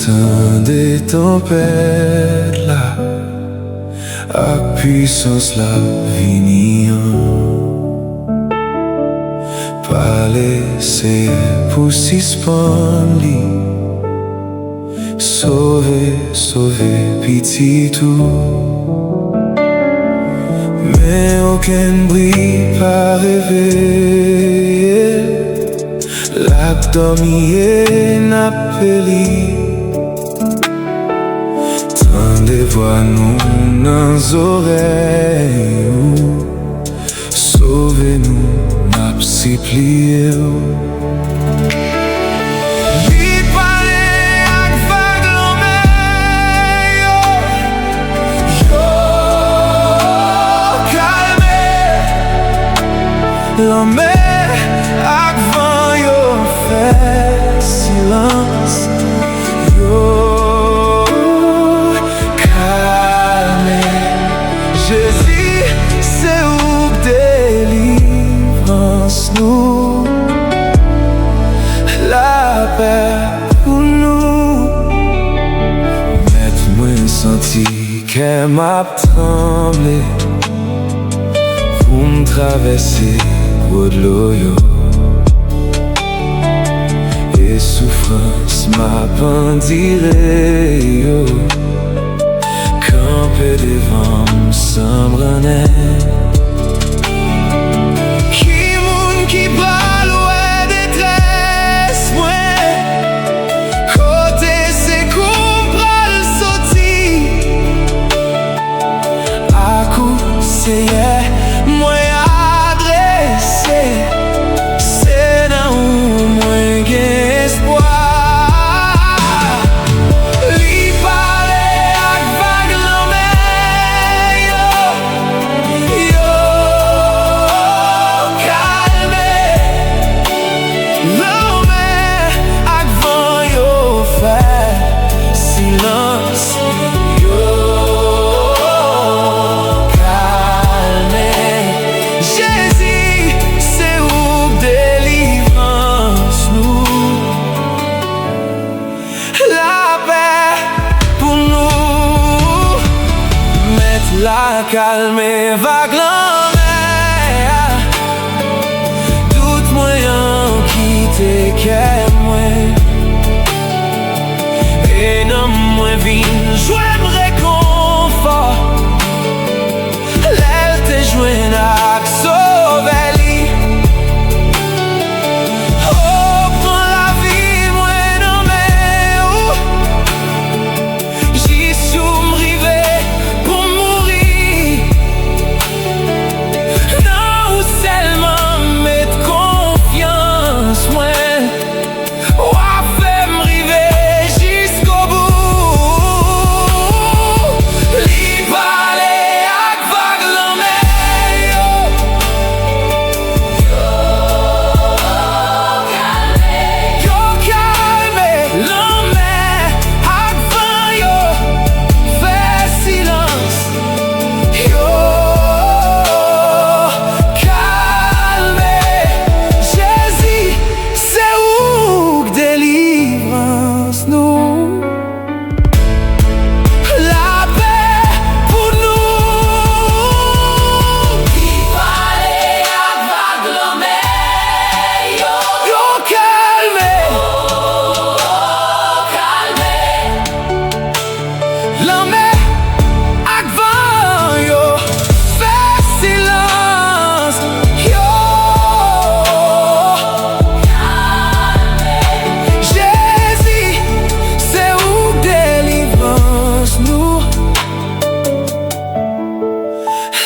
temps des tempêtes là, à puissance la vignon. Parle c'est pour suspendre, sauver, sauver, pitié tout. Mais aucun bruit pas réveillé, l'abdomen n'appelle. Tant de voix nous dans les oreilles, sauvez-nous, n'a si plié. Lanmè ak van yo fè silans. Yo kalme. Jezi se ou délivrance nou. La paix pou nou. Met mwen senti ke m'ap tremble pou m'traverser de l'eau et souffrance m'a pendiré kanpe devan m'ansanm. Ki moun ki pral wè détresse mwen, kote se kou pral soti, akou seye mwen. C'est dans moi Espwa. Li parle ak vague lanmè yo, yo kalme. Lanmè ak van yo fè silans. Yo kalme. Jezi la calme vague lanmè, tout moyen quitte qu'est moi, et non moins vin jouer réconfort, l'elle te joué nak sauveli. Oh, prends la vie moi non mais j'y sous m'rivé.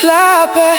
La paix